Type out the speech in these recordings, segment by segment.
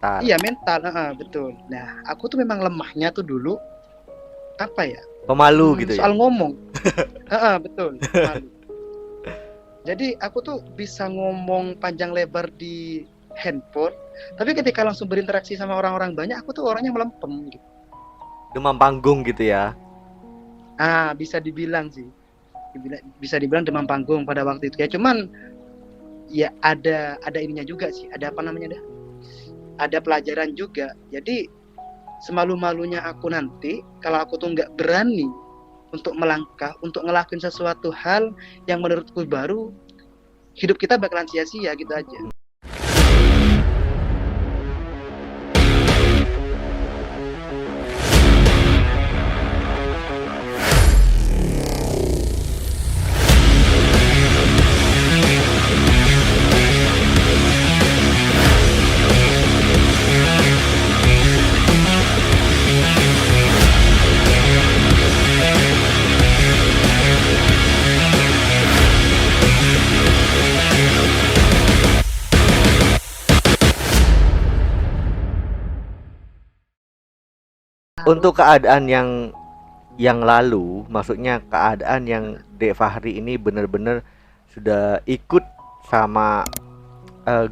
mental. Iya mental, betul. Nah aku tuh memang lemahnya tuh dulu apa ya? Pemalu gitu ya. Soal ngomong. Betul, malu. Jadi aku tuh bisa ngomong panjang lebar di handphone, tapi ketika langsung berinteraksi sama orang-orang banyak, aku tuh orangnya melempem gitu. Demam panggung gitu ya. Bisa dibilang sih. Bisa dibilang demam panggung pada waktu itu ya. Cuman ya ada ininya juga sih. Ada apa namanya dah? Ada pelajaran juga. Jadi semalu-malunya aku nanti, kalau aku tuh nggak berani untuk melangkah, untuk ngelakuin sesuatu hal yang menurutku baru, hidup kita bakalan sia-sia gitu aja. Untuk keadaan yang lalu, maksudnya keadaan yang Dek Fahri ini benar-benar sudah ikut sama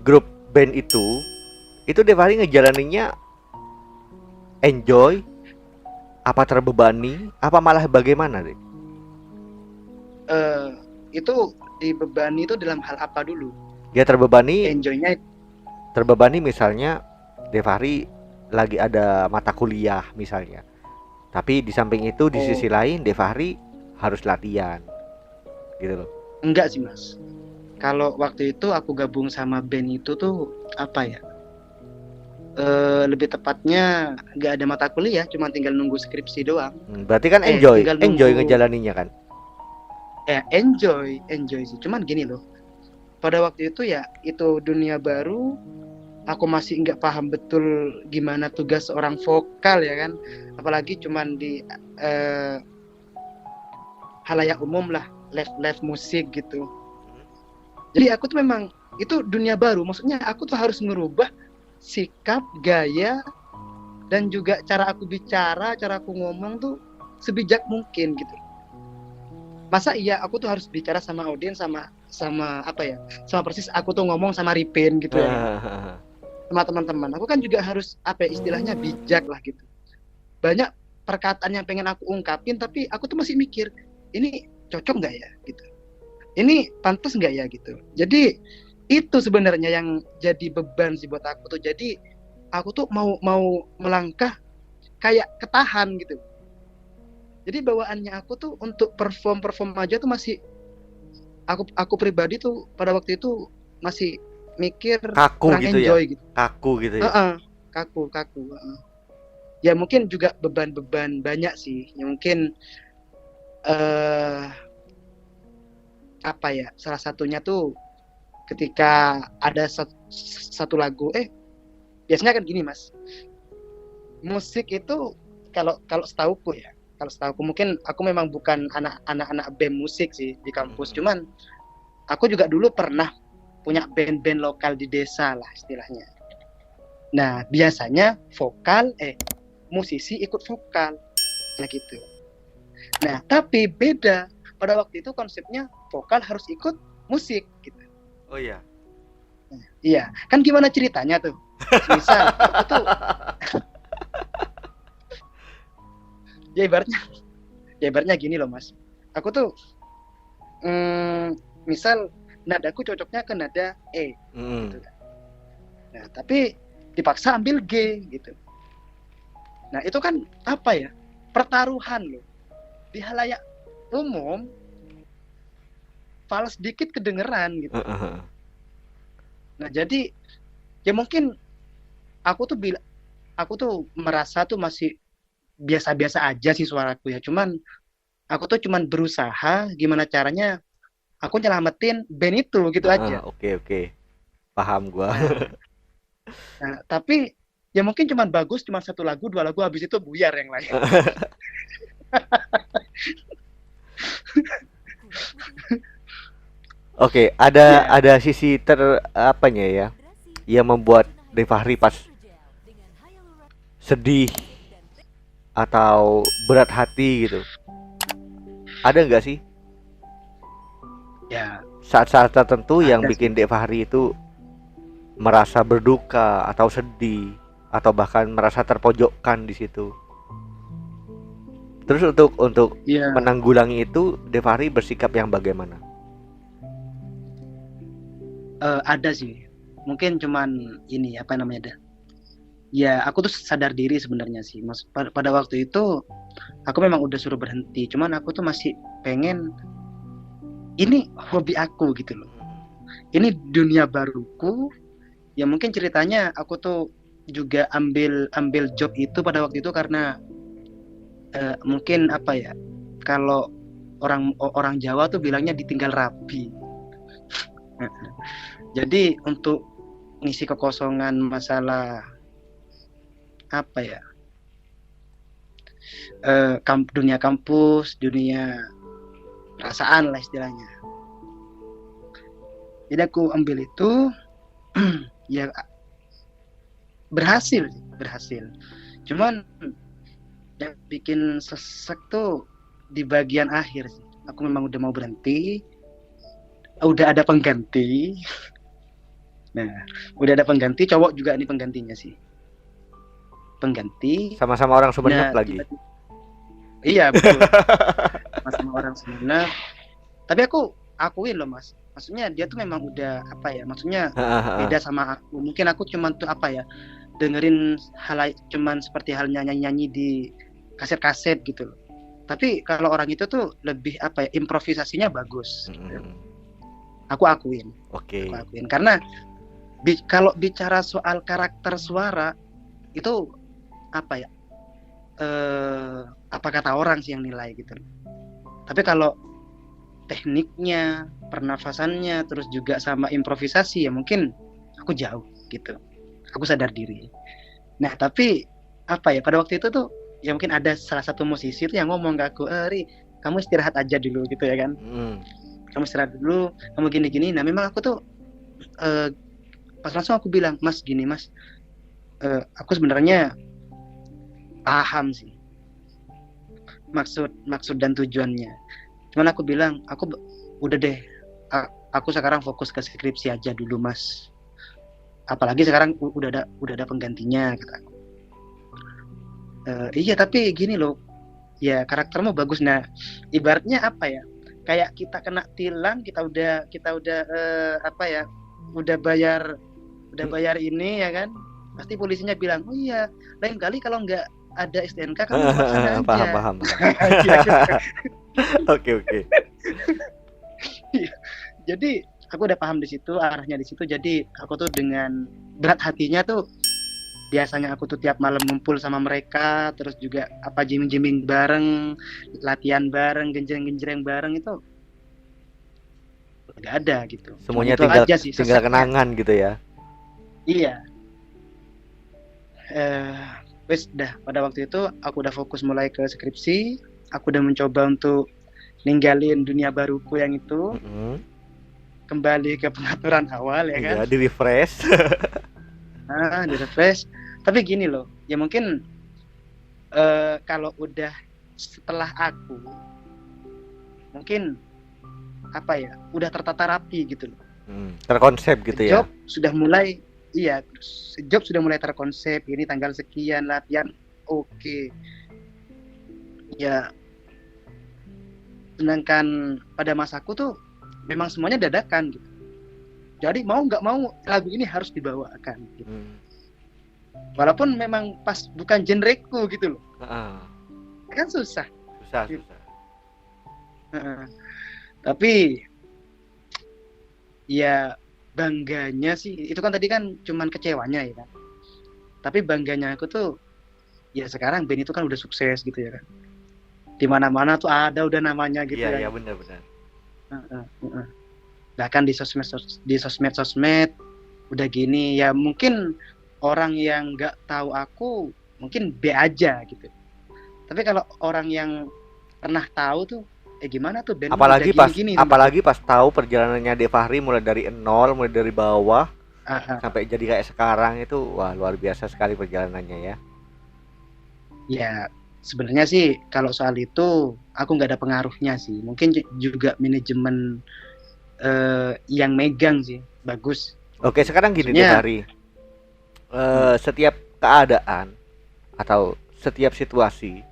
grup band itu Dek Fahri ngejalaninnya enjoy, apa terbebani, apa malah bagaimana, Dek? Itu dibebani itu dalam hal apa dulu? Ya terbebani, Enjoynya misalnya Dek Fahri lagi ada mata kuliah misalnya. Tapi di samping itu di sisi lain Dek Fahri harus latihan. Gitu loh. enggak sih mas. Kalau waktu itu aku gabung sama band itu tuh apa ya? Lebih tepatnya nggak ada mata kuliah, cuma tinggal nunggu skripsi doang. Berarti kan enjoy nunggu... ngejalaninnya kan? Enjoy sih. Cuman gini loh. Pada waktu itu ya itu dunia baru. Aku masih nggak paham betul gimana tugas seorang vokal ya kan, apalagi cuman di halayak umum lah, live musik gitu. Jadi aku tuh memang itu dunia baru, maksudnya aku tuh harus merubah sikap, gaya, dan juga cara aku bicara, cara aku ngomong tuh sebijak mungkin gitu. Masa iya aku tuh harus bicara sama audiens sama apa ya, sama persis aku tuh ngomong sama Ripin gitu ya. Sama teman-teman, aku kan juga harus apa ya, istilahnya bijak lah gitu. Banyak perkataan yang pengen aku ungkapin, tapi aku tuh masih mikir ini cocok nggak ya gitu, ini pantas nggak ya gitu. Jadi itu sebenarnya yang jadi beban sih buat aku tuh. Jadi aku tuh mau melangkah kayak ketahan gitu. Jadi bawaannya aku tuh untuk perform aja tuh masih aku pribadi tuh pada waktu itu masih mikir kaku kurang gitu enjoy ya? gitu. Kaku gitu ya? Kaku. Ya mungkin juga beban-beban banyak sih. Ya mungkin apa ya? Salah satunya tuh ketika ada satu lagu, biasanya kan gini mas. Musik itu kalau setauku ya, mungkin aku memang bukan anak band musik sih di kampus. Cuman aku juga dulu pernah punya band-band lokal di desa lah istilahnya. Nah biasanya musisi ikut vokal nah gitu. Nah tapi beda, pada waktu itu konsepnya vokal harus ikut musik gitu. Oh iya. Nah, iya kan gimana ceritanya tuh? Misal aku tuh ya ibaratnya gini loh mas. Aku tuh misal nadaku cocoknya ke nada E gitu kan. Nah tapi dipaksa ambil G gitu. Nah itu kan apa ya, pertaruhan loh di halayak umum, fals sedikit kedengeran gitu. Nah jadi ya mungkin aku tuh merasa tuh masih biasa-biasa aja sih suaraku ya. Cuman aku tuh cuman berusaha gimana caranya aku nyelamatin band itu gitu aja. Oke. Paham gua. Nah, tapi ya mungkin cuman bagus cuman 1 lagu 2 lagu, habis itu buyar yang lain. Oke, ada sisi apanya ya yang membuat Dek Fahri pas sedih atau berat hati gitu? Ada nggak sih Ya, saat-saat tertentu yang ada sih. bikin Dek Fahri itu merasa berduka atau sedih atau bahkan merasa terpojokkan di situ? Terus untuk Ya, menanggulangi itu Dek Fahri bersikap yang bagaimana? ada sih. Mungkin cuman ini apa namanya dah. Ya, aku tuh sadar diri sebenarnya sih. Pada waktu itu aku memang udah suruh berhenti. Cuman aku tuh masih pengen, ini hobi aku gitu loh. Ini dunia baruku. Ya mungkin ceritanya aku tuh juga ambil ambil job itu pada waktu itu karena mungkin apa ya, kalau orang orang Jawa tuh bilangnya ditinggal rapi. Jadi untuk ngisi kekosongan masalah apa ya, dunia kampus, dunia perasaan lah istilahnya. Jadi aku ambil itu, ya berhasil. Cuman yang bikin sesek tuh di bagian akhir sih. Aku memang udah mau berhenti, udah ada pengganti. Nah, udah ada pengganti, cowok juga nih penggantinya sih. Pengganti. Sama-sama orang Sumeneb Nah, lagi. iya betul. Sama orang Sumeneb. Tapi aku akuin loh Mas. Maksudnya dia tuh memang udah apa ya? Maksudnya beda sama aku. Mungkin aku cuman tuh apa ya? Dengerin cuman seperti halnya nyanyi-nyanyi di kaset-kaset gitu loh. Tapi kalau orang itu tuh lebih apa ya? Improvisasinya bagus. Aku akuin. Oke. Aku akuin karena kalau bicara soal karakter suara itu apa ya? Apa kata orang sih yang nilai gitu. Tapi kalau tekniknya, pernafasannya, terus juga sama improvisasi ya mungkin aku jauh gitu. Aku sadar diri. Nah tapi apa ya, pada waktu itu tuh ya mungkin ada salah satu musisi tuh yang ngomong ke aku, Ri, kamu istirahat aja dulu gitu ya kan. Kamu istirahat dulu, kamu gini-gini. Nah memang aku tuh pas langsung aku bilang, Mas gini Mas, aku sebenarnya paham sih maksud dan tujuannya. Cuman aku bilang, aku udah deh, aku sekarang fokus ke skripsi aja dulu Mas. Apalagi sekarang udah ada penggantinya kata aku. Iya tapi gini loh, ya karaktermu bagus. Nah ibaratnya apa ya, kayak kita kena tilang, kita udah apa ya, udah bayar ini ya kan, pasti polisinya bilang, oh iya lain kali kalau nggak ada STNK kamu lewat sana aja. Paham. Oke. Jadi aku udah paham di situ, arahnya di situ. Jadi aku tuh dengan berat hatinya tuh, biasanya aku tuh tiap malam ngumpul sama mereka, terus juga apa jamming bareng, latihan bareng, genjreng bareng, itu nggak ada gitu. Semuanya itu tinggal aja sih, tinggal kenangan gitu ya. Iya. Wes dah, pada waktu itu aku udah fokus mulai ke skripsi. Aku udah mencoba untuk ninggalin dunia baruku yang itu, kembali ke pengaturan awal ya kan. Iya, di refresh. Di refresh. Tapi gini loh, ya mungkin kalau udah setelah aku, mungkin apa ya, udah tertata rapi gitu loh. Terkonsep gitu ya. Job sudah mulai, job sudah mulai terkonsep. Ini tanggal sekian latihan, oke. Ya, sedangkan pada masaku tuh memang semuanya dadakan gitu. Jadi mau nggak mau lagu ini harus dibawakan gitu. Walaupun memang pas bukan genreku gitu loh. Kan susah. Tapi ya bangganya sih, itu kan tadi kan cuman kecewanya ya kan. Tapi bangganya aku tuh, ya sekarang band itu kan udah sukses gitu ya kan. Di mana-mana tuh ada udah namanya gitu ya. Iya benar. Bahkan di sosmed udah gini ya, mungkin orang yang nggak tahu aku mungkin B aja gitu. Tapi kalau orang yang pernah tahu tuh, gimana tuh band apalagi udah gini, apalagi pas tahu perjalanannya Dek Fahri mulai dari nol, mulai dari bawah sampai jadi kayak sekarang, itu wah luar biasa sekali perjalanannya ya. Ya sebenarnya sih kalau soal itu aku nggak ada pengaruhnya sih. Mungkin juga manajemen yang megang sih bagus. Oke, sekarang gini deh Maksudnya, Fahri. Setiap keadaan atau setiap situasi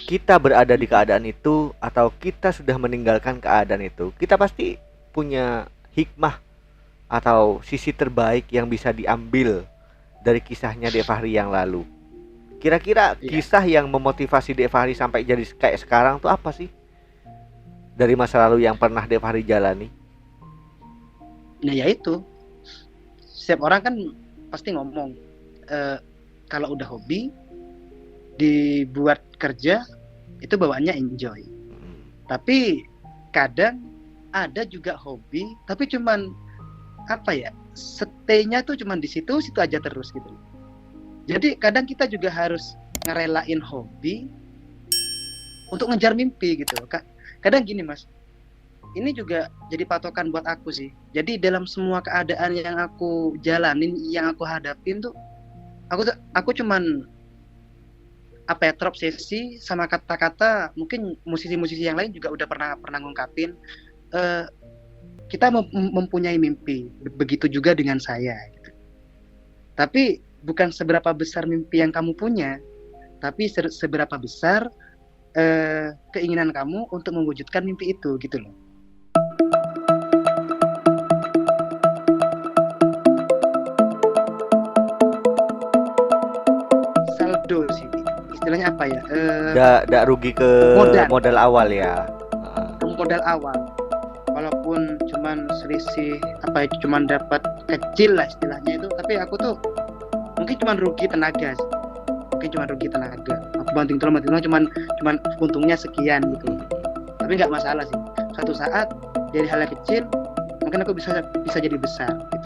kita berada di keadaan itu atau kita sudah meninggalkan keadaan itu, kita pasti punya hikmah atau sisi terbaik yang bisa diambil dari kisahnya Dek Fahri yang lalu. Kira-kira ya, kisah yang memotivasi Dek Fahri sampai jadi kayak sekarang tuh apa sih? Dari masa lalu yang pernah Dek Fahri jalani? nah ya itu. Setiap orang kan pasti ngomong eh, kalau udah hobi dibuat kerja itu bawaannya enjoy. Tapi kadang ada juga hobi, tapi cuman apa ya? Stay-nya tuh cuman di situ aja terus gitu. Jadi kadang kita juga harus ngerelain hobi untuk ngejar mimpi gitu. Kadang gini Mas, ini juga jadi patokan buat aku sih. Jadi dalam semua keadaan yang aku jalanin, yang aku hadapin tuh, aku cuman apa ya, terobsesi sama kata-kata. Mungkin musisi-musisi yang lain juga udah pernah ngungkapin, eh, kita mempunyai mimpi. Begitu juga dengan saya gitu. Tapi bukan seberapa besar mimpi yang kamu punya, tapi seberapa besar keinginan kamu untuk mewujudkan mimpi itu gitu loh. Saldo sih istilahnya, apa ya, Nggak rugi ke modal modal awal ya. modal awal, walaupun cuman selisih apa ya, cuman dapat kecil lah istilahnya itu, tapi aku tuh mungkin cuman rugi tenaga sih. Aku banting tulang cuman untungnya sekian gitu, tapi nggak masalah sih. Suatu saat dari hal yang kecil mungkin aku bisa jadi besar gitu.